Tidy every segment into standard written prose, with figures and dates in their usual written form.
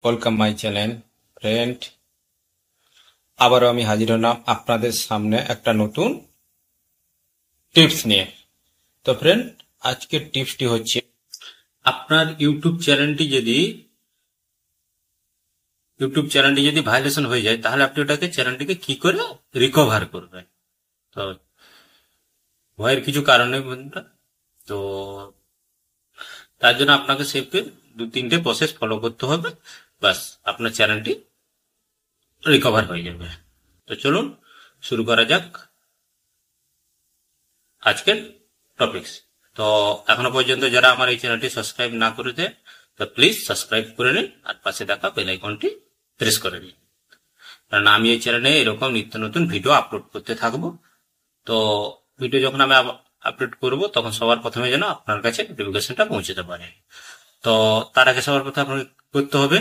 Welcome my channel friend. আবারও আমি হাজির হলাম আপনাদের সামনে একটা নতুন টিপস নিয়ে। তো ফ্রেন্ড, আজকের টিপসটি হচ্ছে আপনার ইউটিউব চ্যানেলটি যদি ভাইলেশন হয়ে যায়, তাহলে আপনি চ্যানেলটিকে কি করে রিকভার করবেন। তো ভয়ের কিছু কারণ নেই বন্ধুরা। তো তার জন্য আপনাকে সেফকে 2-3টে প্রসেস ফলো করতে হবে, বাস আপনার চ্যানেলটি রিকভার হয়ে যাবে। তো চলুন শুরু করা যাক আজকের টপিকস। তো এখনো পর্যন্ত যারা আমার এই চ্যানেলটি সাবস্ক্রাইব না করেছে, তো প্লিজ সাবস্ক্রাইব করে নিন আর পাশে থাকা বেল আইকনটি প্রেস করে নিন, কারণ আমি এই চ্যানেলে এরকম নিত্য নতুন ভিডিও আপলোড করতে থাকবো। তো ভিডিও যখন আমি আপলোড করব, তখন সবার প্রথমে যেন আপনার কাছে নোটিফিকেশনটা পৌঁছতে পারে। তো তার আগে সবার প্রথমে আপনাকে করতে হবে,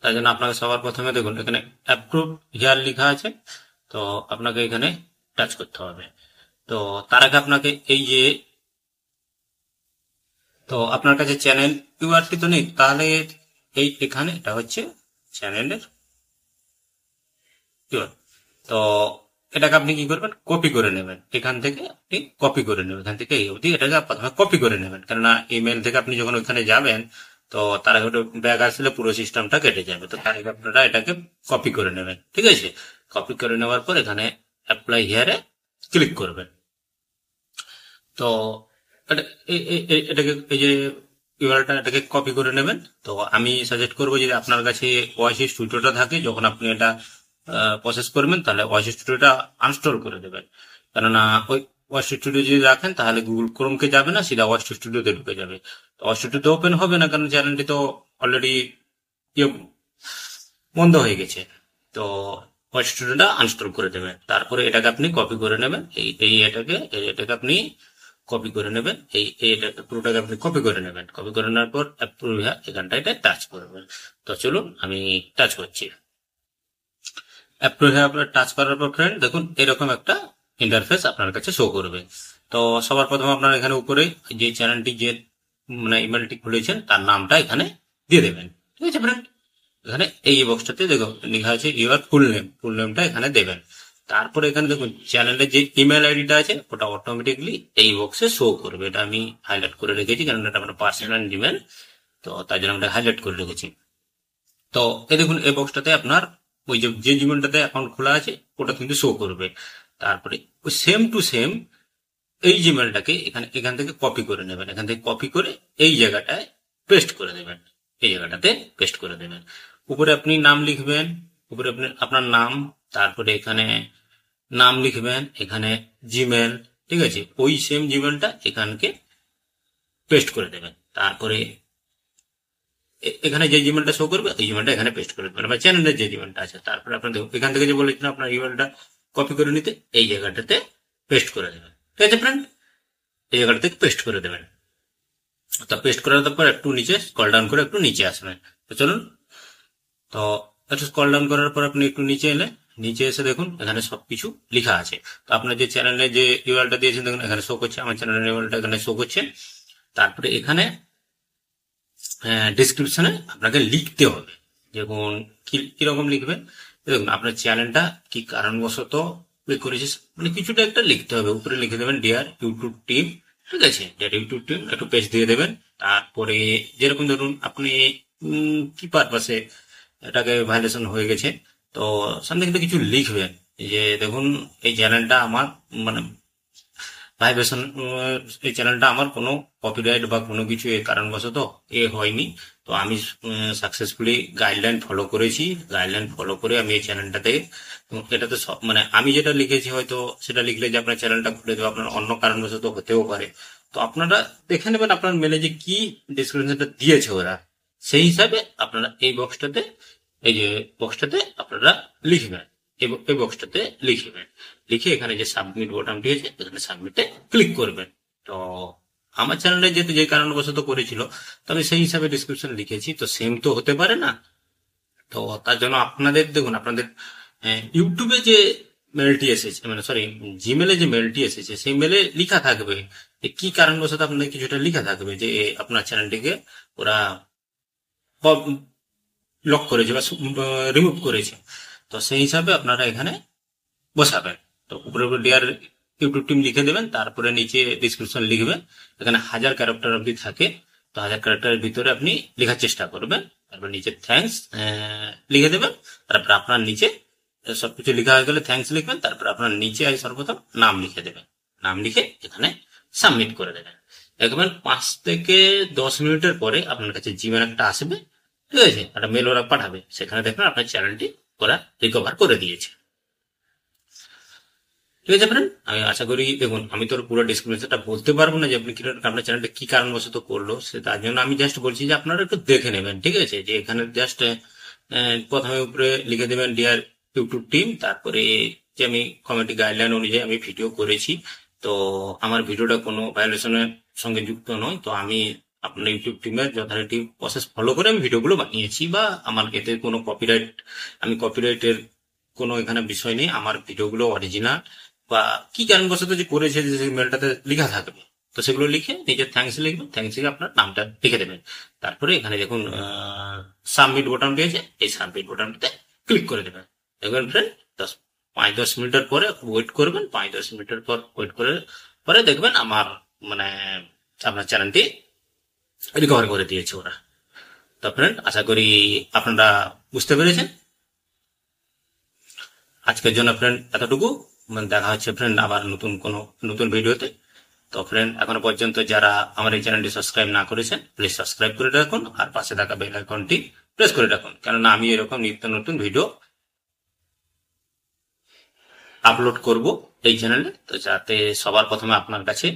তার জন্য আপনাকে সবার প্রথমে দেখুন এখানে অ্যাপ্রুভ হিয়ার লেখা আছে, তো আপনাকে এখানে টাচ করতে হবে। তো তার আগে আপনাকে তো আপনার কাছে চ্যানেল ইউআরটি তো নেই, তাহলে এখানে এটা হচ্ছে চ্যানেলের ইউআর। তো এটাকে আপনি কি করবেন, কপি করে নেবেন। এখান থেকে আপনি কপি করে নেবেন, এখান থেকে এই অবধি এটাকে প্রথমে কপি করে নেবেন, কেননা ইমেল থেকে আপনি যখন ওইখানে যাবেন, তো তার আগে ব্যাগ আসলে পুরো সিস্টেমটা কেটে যাবে। তো তার আগে আপনারা এটাকে কপি করে নেবেন, ঠিক আছে। কপি করে নেওয়ার পর এখানে অ্যাপ্লাই হিয়ারে ক্লিক করবেন। তো এটাকে এই যে ইউআরএলটা এটাকে কপি করে নেবেন। তো আমি সাজেস্ট করবো, যদি আপনার কাছে ওয়াইসি স্টুডিওটা থাকে, যখন আপনি এটা প্রসেস করবেন, তাহলে ওয়াইসি স্টুডিওটা আনস্টল করে দেবেন। কেননা ওই ওয়াইসি স্টুডিও যদি রাখেন, তাহলে গুগল ক্রোমকে যাবে না, সিধা ওয়াইসি স্টুডিওতে ঢুকে যাবে। তো ওয়াইসি স্টুডিওতে ওপেন হবে না, কারণ চ্যানেলটি তো অলরেডি বন্ধ হয়ে গেছে। তো ওয়াইসি স্টুডিওটা আনস্টল করে দেবেন, তারপরে এটাকে আপনি কপি করে নেবেন। এটাকে আপনি কপি করে নেবেন, এটাকে পুরোটাকে আপনি কপি করে নেবেন। কপি করে নেওয়ার পর অ্যাপ্রুভ এখানটা এটা টাচ করবেন। তো চলুন আমি টাচ করছি। অ্যাপ্রুভ আপনার টাচ করার পর ফ্রেন্ড দেখুন এরকম একটা ইন্টারফেস আপনার কাছে শো করবে। তো সবার প্রথমে আপনার এখানে উপরে যে চ্যানেলটি যে মানে ইমেলটি খুলেছেন, তার নামটা এখানে দিয়ে দেবেন, ঠিক আছে ফ্রেন্ড। এখানে এই বক্সটাতে দেখুন লেখা আছে ইউর ফুল নেমটা এখানে দেবেন। তারপরে এখানে দেখুন চ্যানেলের যে ইমেল আইডিটা আছে, ওটা অটোমেটিকলি এই বক্সে শো করবে। এটা আমি হাইলাইট করে রেখেছি, কারণ এটা আমার পার্সোনাল ইমেল, তো তার জন্য আমরা হাইলাইট করে রেখেছি। তো এই দেখুন এই বক্সটাতে আপনার ওই যে জিমেলটাতে অ্যাকাউন্ট খোলা আছে, ওটা কিন্তু শো করবে। তারপরে ওই সেম টু সেম এই জিমেলটাকে এখান থেকে কপি করে নেবেন, এখান থেকে কপি করে এই জায়গাটায় পেস্ট করে দেবেন, এই জায়গাটাতে পেস্ট করে দেবেন। উপরে আপনি নাম লিখবেন, উপরে আপনি আপনার নাম, তারপরে এখানে নাম লিখবেন, এখানে জিমেল, ঠিক আছে। ওই সেম জিমেলটা এখানকে পেস্ট করে দেবেন। তারপরে এখানে যে জিমেলটা শো করবে, ওই জিমেলটা এখানে পেস্ট করে দেবেন, বা চ্যানেলের যে জিমেলটা আছে। তারপরে আপনার দেখুন এখান থেকে যে বলেছিলেন আপনার ইমেলটা কপি করে নিতে, এই জায়গাটাতে পেস্ট করে দেবেন, ঠিক আছে ফ্রেন্ড। এই জায়গাটা থেকে পেস্ট করে দেবেন। তো পেস্ট করার পর একটু নিচে স্ক্রল ডাউন করে একটু নিচে আসবেন। তো চলুন, তো একটু স্ক্রল ডাউন করার পর আপনি একটু নিচে এলে, নিচে এসে দেখুন এখানে সবকিছু লেখা আছে। তো আপনার যে চ্যানেলে যে ইউআরএলটা দিয়েছেন দেখুন এখানে শো করছে, আমার চ্যানেলের ইউআরএলটা এখানে শো করছে। তারপরে এখানে ডিসক্রিপশনে আপনাকে লিখতে হবে, যেমন কিরকম লিখবেন দেখুন, আপনার চ্যানেলটা কি কারণবশত করেছে, মানে কিছুটা একটা লিখতে হবে। উপরে লিখে দেবেন ডিয়ার ইউটিউব টিম, ঠিক আছে, ডিয়ার ইউটিউব টিম, একটু পেজ দিয়ে দেবেন। তারপরে যেরকম ধরুন আপনি কি পারপাসে এটাকে ভাইলেশন হয়ে গেছে, তো সামনে কিন্তু কিছু লিখবেন যে দেখুন এই চ্যানেলটা আমার মানে ভাইব্রেশন, এই চ্যানেলটা আমার কোনো কপিরাইট বা কোনো কিছু এর কারণবশত হয়নি। তো আমি সাকসেসফুলি গাইডলাইন ফলো করেছি, গাইডলাইন ফলো করে আমি এই চ্যানেলটাতে, এটাতে সব মানে আমি যেটা লিখেছি, হয়তো সেটা লিখলে যে আপনার চ্যানেলটা খুলে দেবে, আপনার অন্য কারণবশত হতেও পারে। তো আপনারা দেখে নেবেন আপনার মেলে যে কি ডিসক্রিপশনটা দিয়েছে ওরা, সেই হিসাবে আপনারা এই যে বক্সটাতে আপনারা লিখবেন, এই বক্সটাতে লিখবেন। লিখে এখানে যে সাবমিট বোতামটি আছে, এখানে সাবমিটে ক্লিক করবেন। তো আমার চ্যানেলে যেহেতু যে কারণবশত করেছিল, তো আমি সেই হিসাবে ডিসক্রিপশন লিখেছি, তো সেম তো হতে পারে না। তো তার জন্য আপনাদের দেখুন আপনাদের ইউটিউবে যে মেলটি এসেছে, মানে সরি জিমেলে যে মেলটি এসেছে, সেই মেলে লেখা থাকবে যে কি কারণবশত আপনাদের কিছুটা লেখা থাকবে যে আপনার চ্যানেলটিকে ওরা লক করেছে বা রিমুভ করেছে। তো সেই হিসাবে আপনারা এখানে বসাবেন। তো উপরে ডিয়ার ইউটিউব টিম লিখে দেবেন, তারপরে নিচে ডিসক্রিপশন লিখবেন। এখানে 1000 ক্যারেক্টার অব্দি থাকে, তো 1000 ক্যারেক্টারের ভিতরে আপনি লেখার চেষ্টা করবেন। তারপর নিচে থ্যাঙ্কস লিখে দেবেন। তারপর আপনার নিচে সবকিছু লেখা হয়ে গেলে থ্যাঙ্কস লিখবেন। তারপর আপনার নিচে সর্বপ্রথম নাম লিখে দেবেন। নাম লিখে এখানে সাবমিট করে দেবেন। দেখবেন 5 থেকে 10 মিনিটের পরে আপনার কাছে জিমেল একটা আসবে, ঠিক আছে, একটা মেল ওরা পাঠাবে। সেখানে দেখবেন আপনার চ্যানেলটি ওরা রিকভার করে দিয়েছে। ঠিক আছে ফ্রেন্ড, আমি আশা করি, দেখুন আমি তো পুরো ডিসক্রিপশনটা বলতে পারবো না যে আপনি আপনার চ্যানেলটা কি কারণবশত করলো, সে তার জন্য আমি জাস্ট বলছি যে আপনারা একটু দেখে নেবেন। ঠিক আছে, যে এখানে জাস্ট প্রথমে উপরে লিখে দেবেন ডিয়ার ইউটিউব টিম, তারপরে যে আমি কমিটি গাইডলাইন অনুযায়ী আমি ভিডিও করেছি, তো আমার ভিডিওটা কোনো ভায়োলেশনের সঙ্গে যুক্ত নয়, তো আমি আপনার ইউটিউব টিমের যথারীতি প্রসেস ফলো করে আমি ভিডিওগুলো বানিয়েছি, বা আমার এতে কোনো কপিরাইট, আমি কপিরাইটের কোনো এখানে বিষয় নেই। আমার ভিডিওগুলো অরিজিনাল, বা কি কারণবশত যে করেছে যে মেলটাতে লেখা থাকবে, তো সেগুলো লিখে নিজের থ্যাঙ্কস লিখবেন। থ্যাঙ্কস লিখে আপনার নামটা লিখে দেবেন। তারপরে এখানে দেখুন সাবমিট বোতাম রয়েছে, এই সাবমিট বোতামটাতে ক্লিক করে দেবেন। দেখবেন ফ্রেন্ড 5-10 মিনিটের পরে ওয়েট করবেন। 5-10 মিনিটের পর ওয়েট করে পরে দেখবেন আমার আপনার চ্যানেলটি রিকভার করে দিয়েছে ওরা। তো ফ্রেন্ড, আশা করি আপনারা বুঝতে পেরেছেন। আজকের জন্য ফ্রেন্ড এতটুকু। দেখা হচ্ছে ফ্রেন্ড আবার নতুন ভিডিওতে। তো ফ্রেন্ড, এখনো পর্যন্ত যারা আমার এই চ্যানেলটি সাবস্ক্রাইব না করেছেন, প্লিজ সাবস্ক্রাইব করে রাখুন, আর পাশে থাকা বেল আইকনটি প্রেস করে রাখুন, কেননা আমি এরকম নিত্য নতুন ভিডিও আপলোড করব এই চ্যানেলে, তো যাতে সবার প্রথমে আপনার কাছে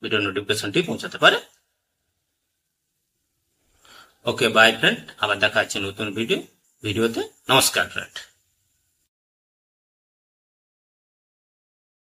ভিডিও নোটিফিকেশনটি পৌঁছাতে পারে। ওকে, বাই ফ্রেন্ড, আবার দেখা হচ্ছে নতুন ভিডিওতে। নমস্কার ফ্রেন্ড।